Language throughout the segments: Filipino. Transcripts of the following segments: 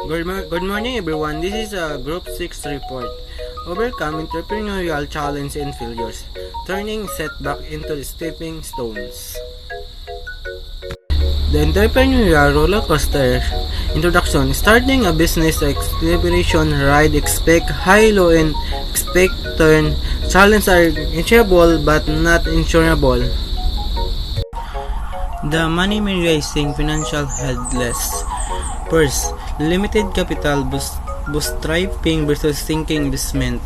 Good morning everyone. This is a Group 6 report. Overcome entrepreneurial challenge and failures, turning setback into stepping stones. The entrepreneurial roller coaster introduction. Starting a business exploration ride, expect high, low, and expect turn. Challenges are achievable but not insurable. The money raising financial headless. First, limited capital bootstrapping versus sinking investment.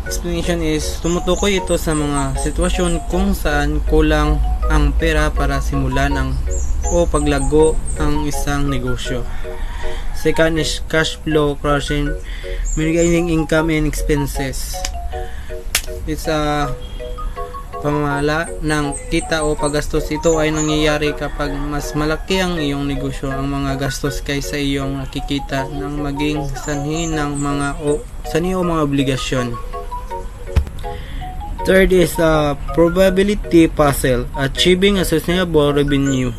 Explanation is, tumutukoy ito sa mga sitwasyon kung saan kulang ang pera para simulan o paglago ang isang negosyo. Second is cash flow crushing, mitigating income and expenses. It's a pamamala ng kita o paggastos. Ito ay nangyayari kapag mas malaki ang iyong negosyo, ang mga gastos kaysa iyong nakikita ng maging sanhi ng mga obligasyon. Third is a probability puzzle, achieving a sustainable revenue.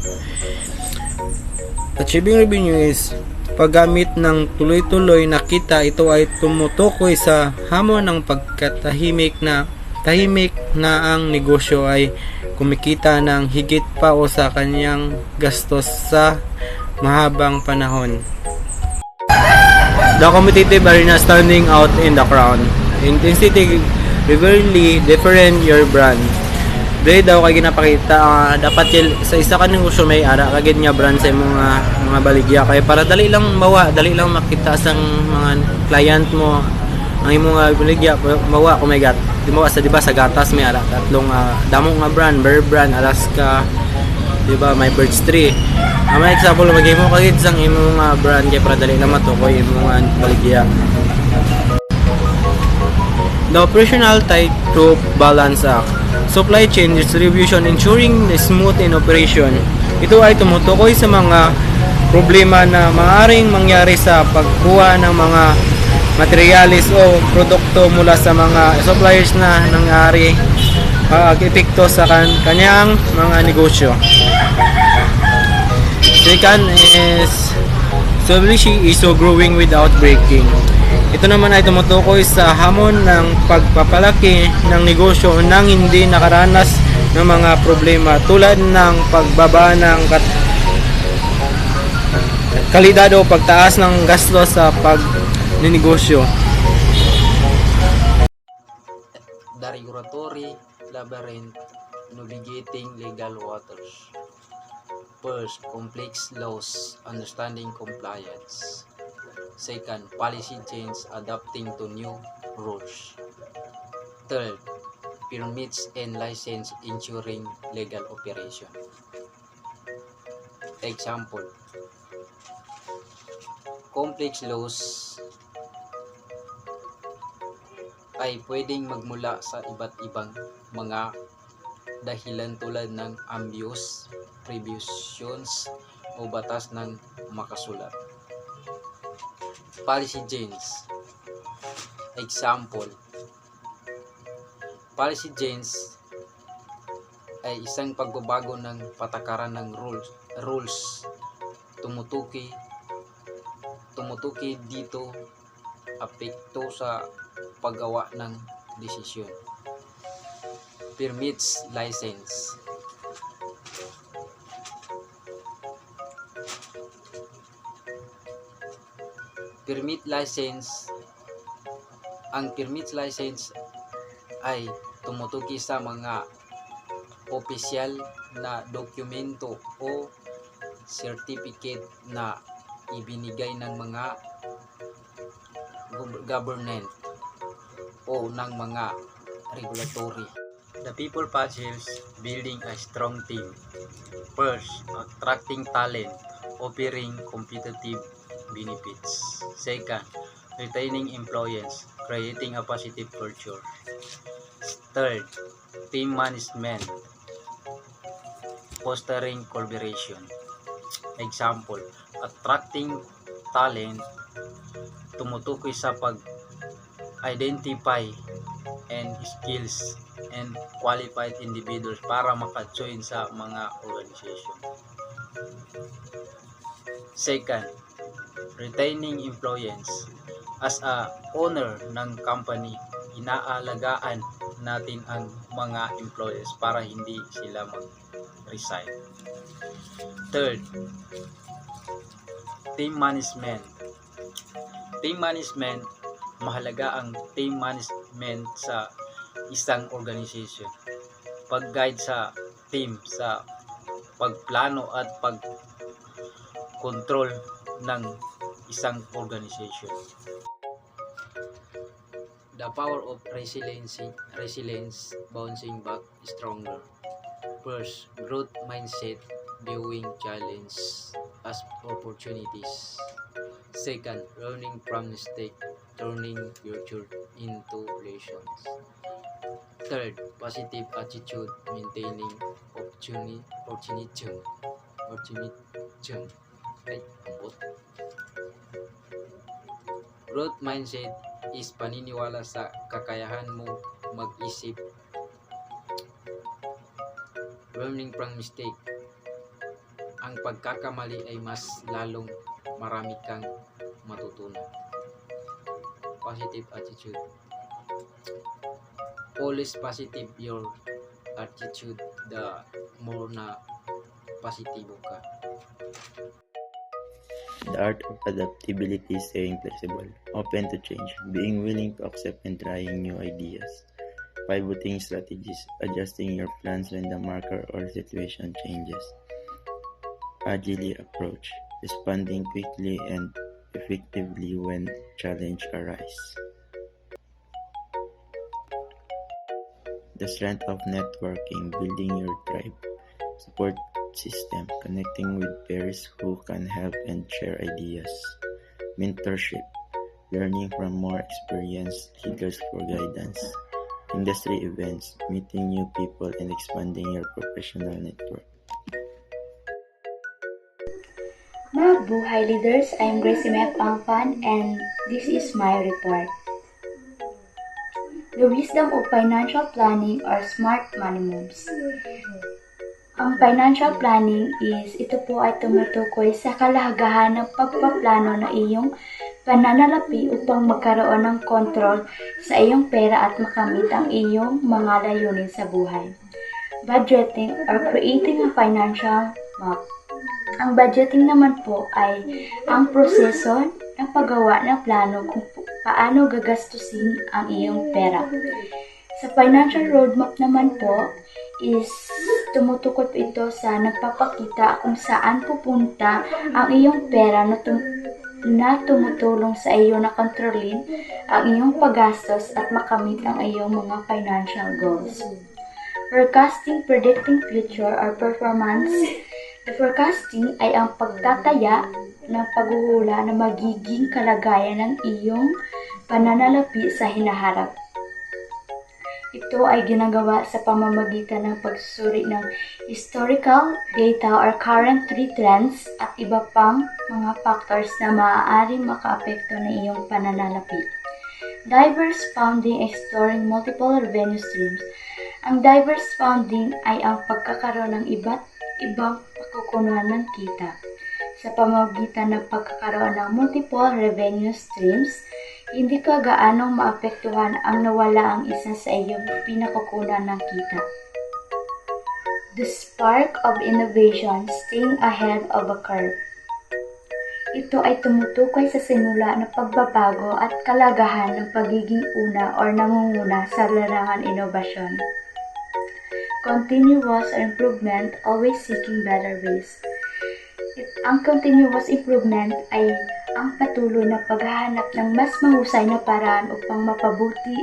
Achieving revenue is paggamit ng tuloy-tuloy na kita. Ito ay tumutukoy sa hamon ng pagkatahimik na ang negosyo ay kumikita ng higit pa o sa kanyang gastos sa mahabang panahon. The competitive arena standing out in the crowd. Intensity really different your brand. Dre daw kay ginapakita dapat sa isa ka negosyo may ara kagid nga brand sa mga baligya kay para dali lang makita sa mga client mo ang imong baligya mawa. Oh my god, di mo sa diba sa gatas may ara tatlong damo nga brand, Bear Brand, Alaska, diba may Birch Tree. May example magimo kagid sang imong brand kay para dali na matukoy imong baligya. The operational tightrope balance act. Supply chain distribution ensuring smooth in operation. Ito ay tumutukoy sa mga problema na maaaring mangyari sa pagkuha ng mga materialis o produkto mula sa mga suppliers na nangyari epekto sa kanyang mga negosyo. Second is establishing ISO growing without breaking. Ito naman ay tumutukoy sa hamon ng pagpapalaki ng negosyo nang hindi nakaranas ng mga problema tulad ng pagbaba ng kalidad o pagtaas ng gastos sa pagnenegosyo. The regulatory labyrinth, navigating legal waters. First, complex laws, understanding compliance. Second, policy change, adapting to new rules. Third, permits and license, ensuring legal operation. Example, complex laws ay pwedeng magmula sa iba't ibang mga dahilan tulad ng abuse, prohibitions, o batas ng makasulat. Policy change. Example, policy change ay isang pagbabago ng patakaran ng rules. Tumutukoy dito apekto sa paggawa ng desisyon. Permits, license. Permit license. Ang permit license ay tumutukoy sa mga opisyal na dokumento o certificate na ibinigay ng mga government o ng mga regulatory. The people puzzles, building a strong team. First, attracting talent, offering competitive benefits. Second, retaining employees, creating a positive culture. Third, team management, fostering collaboration. Example, attracting talent, tumutukoy sa pag-identify and skills and qualified individuals para maka-join sa mga organization. Second, retaining employees. As a owner ng company, inaalagaan natin ang mga employees para hindi sila mag-resign. Third, team management. Team management, mahalaga ang team management sa isang organization. Pag-guide sa team sa pagplano at pag-control ng isang organization. The power of resilience, bouncing back stronger. First, growth mindset, viewing challenge as opportunities. Second, learning from mistake, turning future into lessons. Third, positive attitude, maintaining optimism. Ay, ambot. Growth mindset is paniniwala sa kakayahan mo mag-isip. Learning from mistake. Ang pagkakamali ay mas lalong marami kang matutunan. Positive attitude. Always positive your attitude, the more na positibo ka. The art of adaptability is staying flexible, open to change, being willing to accept and trying new ideas, pivoting strategies, adjusting your plans when the market or situation changes, agile approach, responding quickly and effectively when challenge arise. The strength of networking, building your tribe, support system, connecting with peers who can help and share ideas, mentorship, learning from more experienced leaders for guidance, industry events, meeting new people and expanding your professional network. Mga buhay leaders, I'm Gracie Mep Angpan and this is my report. The wisdom of financial planning or smart money moves. Ang financial planning is, ito po ay tumutukoy sa kahalagahan ng pagpaplano ng iyong pananalapi upang magkaroon ng kontrol sa iyong pera at makamit ang iyong mga layunin sa buhay. Budgeting or creating a financial map. Ang budgeting naman po ay ang proseso ng paggawa ng plano kung paano gagastusin ang iyong pera. Sa financial roadmap naman po is tumutukod ito sa nagpapakita kung saan pupunta ang iyong pera na tumutulong sa iyo na kontrolin ang iyong paggastos at makamit ang iyong mga financial goals. Forecasting, predicting future or performance. The forecasting ay ang pagtataya ng paghuhula na magiging kalagayan ng iyong pananalapi sa hinaharap. Ito ay ginagawa sa pamamagitan ng pagsusuri ng historical data or current trends at iba pang mga factors na maaaring makaapekto ng iyong pananalapi. Diverse funding, exploring multiple revenue streams. Ang diverse funding ay ang pagkakaroon ng iba't ibang pagkukunan ng kita. Sa pamamagitan ng pagkakaroon ng multiple revenue streams, hindi ka gaanong maapektuhan ang nawala ang isa sa iyong pinakukunan ng kita. The spark of innovation, staying ahead of a curve. Ito ay tumutukoy sa simula ng pagbabago at kalagahan ng pagiging una o nangunguna sa larangan inobasyon. Continuous improvement, always seeking better ways. Ang continuous improvement ay ang patuloy na paghahanap ng mas mahusay na paraan upang mapabuti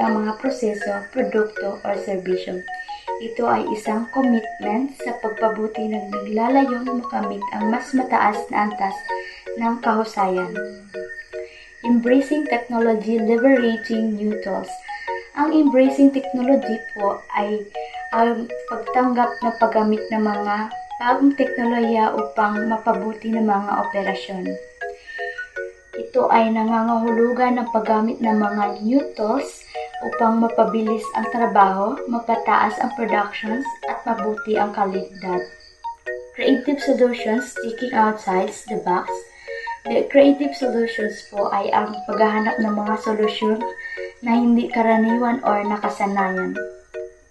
ang mga proseso, produkto o serbisyo. Ito ay isang commitment sa pagpabuti na naglalayong makamit ang mas mataas na antas ng kahusayan. Embracing technology, leveraging new tools. Ang embracing technology po ay ang pagtanggap na paggamit ng mga bagong teknolohiya upang mapabuti ng mga operasyon. Ito ay nangangahulugan ng paggamit ng mga new tools upang mapabilis ang trabaho, mapataas ang productions at mabuti ang kalidad. Creative solutions, thinking outside the box. The creative solutions po ay ang paghahanap ng mga solusyon na hindi karaniwan or nakasanayan.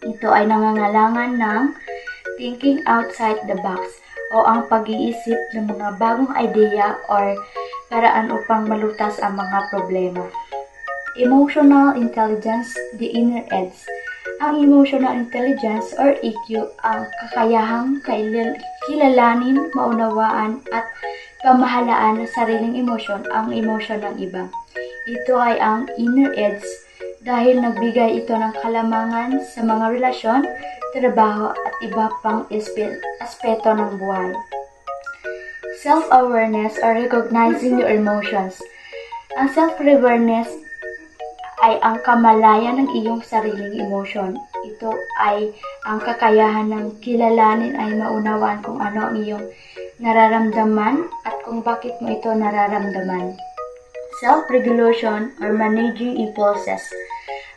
Ito ay nangangailangan ng thinking outside the box o ang pag-iisip ng mga bagong idea or paraan upang malutas ang mga problema. Emotional intelligence, the inner edge. Ang emotional intelligence or EQ ang kakayahang kilalanin, maunawaan at pamahalaan ng sariling emosyon ang emosyon ng iba. Ito ay ang inner edge dahil nagbigay ito ng kalamangan sa mga relasyon, trabaho at iba pang aspeto ng buhay. Self-awareness or recognizing your emotions. Ang self-awareness ay ang kamalayan ng iyong sariling emosyon. Ito ay ang kakayahan ng kilalanin ay maunawaan kung ano ang iyong nararamdaman at kung bakit mo ito nararamdaman. Self-regulation or managing impulses.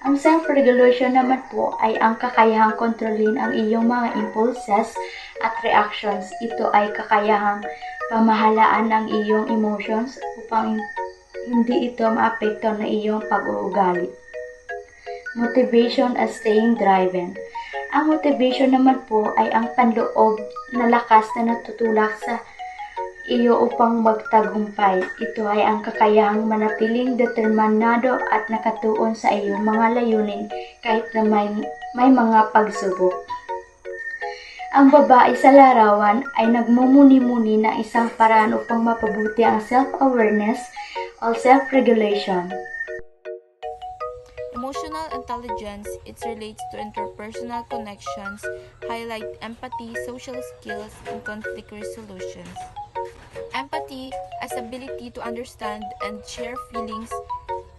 Ang self-regulation naman po ay ang kakayahang kontrolin ang iyong mga impulses at reactions. Ito ay kakayahang pamahalaan ang iyong emotions upang hindi ito maapekto na iyong pag-uugali. Motivation as staying driven. Ang motivation naman po ay ang panloob na lakas na natutulak sa iyo upang magtagumpay. Ito ay ang kakayahang manatiling determinado at nakatuon sa iyong mga layunin kahit na may mga pagsubok. Ang babae sa larawan ay nagmumuni-muni na isang paraan upang mapabuti ang self-awareness o self-regulation. Emotional intelligence, it relates to interpersonal connections, highlight empathy, social skills, and conflict resolutions. Empathy as ability to understand and share feelings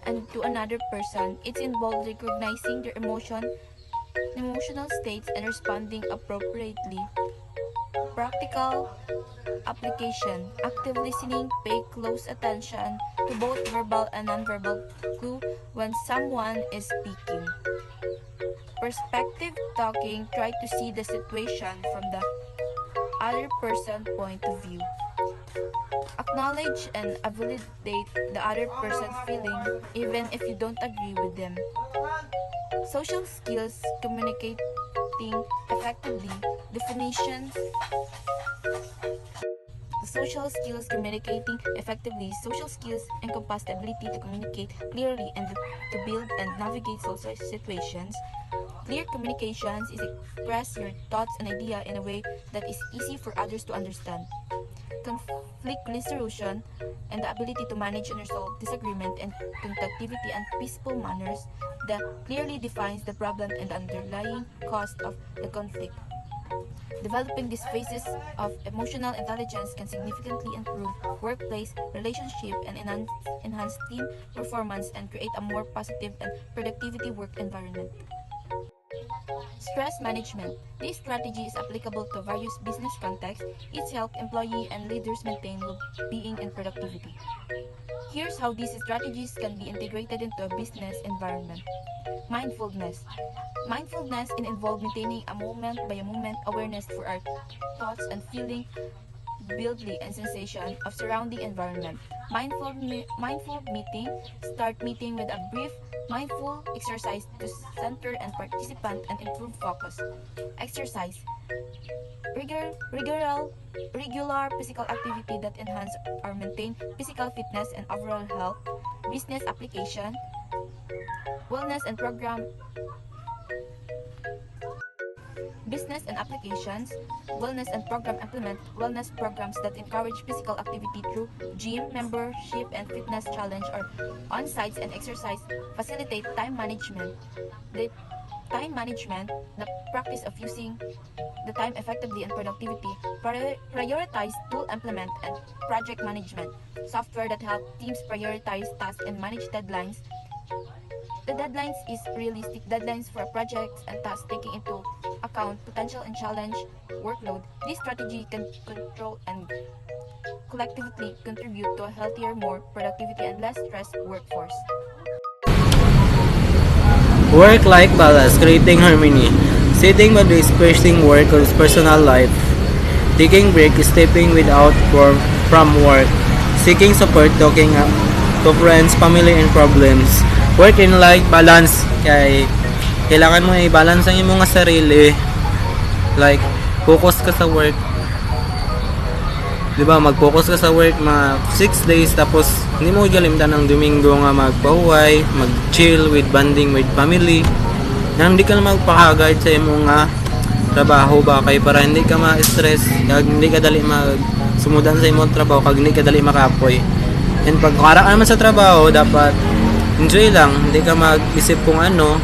and to another person. It's involved recognizing their emotional states and responding appropriately. Practical application. Active listening, pay close attention to both verbal and nonverbal clue when someone is speaking. Perspective talking, try to see the situation from the other person's point of view. Acknowledge and validate the other person's feeling even if you don't agree with them. Social skills, communicating effectively. Definitions. Social skills, communicating effectively. Social skills encompass the ability to communicate clearly and to build and navigate social situations. Clear communications is express your thoughts and idea in a way that is easy for others to understand. Conflict resolution and the ability to manage and resolve disagreement and constructivity and peaceful manners that clearly defines the problem and the underlying cause of the conflict. Developing these phases of emotional intelligence can significantly improve workplace relationship and enhance team performance and create a more positive and productivity work environment. Stress management. This strategy is applicable to various business contexts. It helps employees and leaders maintain well-being and productivity. Here's how these strategies can be integrated into a business environment. Mindfulness. Mindfulness involves maintaining a moment-by-moment awareness for our thoughts and feelings, building and sensation of surrounding environment. Mindful meeting. Start meeting with a brief mindful exercise to center and participant and improve focus. Exercise. Regular physical activity that enhance or maintain physical fitness and overall health. Business application. Wellness and program. Business and applications. Wellness and program implement wellness programs that encourage physical activity through gym, membership, and fitness challenge or on-sites and exercise. Facilitate time management. The time management, the practice of using the time effectively and productivity. Prioritize tool implement and project management. Software that help teams prioritize tasks and manage deadlines. The deadlines is realistic deadlines for projects and tasks taking into account potential and challenge workload. This strategy can control and collectively contribute to a healthier, more productivity and less stressed workforce. Work-life balance, creating harmony. Setting boundaries, pursuing work or personal life. taking break, stepping without from work, seeking support, talking to friends, family, and problems. Work and life balance. Kailangan mo i-balance ang imong sarili. Like, focus ka sa work. Diba, mag-focus ka sa work mga 6 days, tapos hindi mo galimtan ng Domingo nga magpahuway, mag-chill with bonding with family. Nang hindi ka na magpakagad sa imong trabaho ba, kay para hindi ka ma-stress, kag hindi ka dali sumudan sa imong trabaho, kag hindi ka dali makapoy. And pag karaan naman sa trabaho, dapat enjoy lang, hindi ka mag-isip kung ano,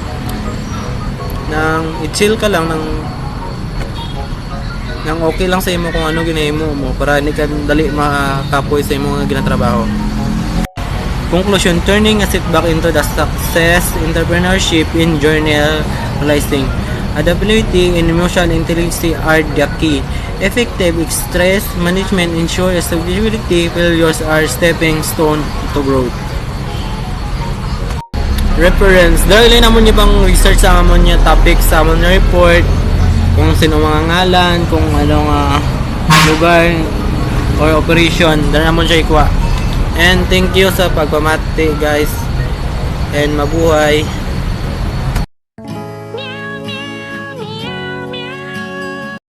nang i-chill ka lang nang okay lang sa imo kung ano ginahimo mo para hindi ka dali makapoy sa imo nga ginatrabaho. Conclusion, turning a setback into the success, entrepreneurship in journalizing. Adaptability and emotional intelligence are the key. Effective stress management ensures stability. Failures are stepping stone to growth. Reference. Dahil naman niyo bang research sa amon niya topic sa amon report, kung sino mga ngalan, kung anong lugar or operation, dahil naman siya ikuha. And thank you sa pagpamati guys, and mabuhay.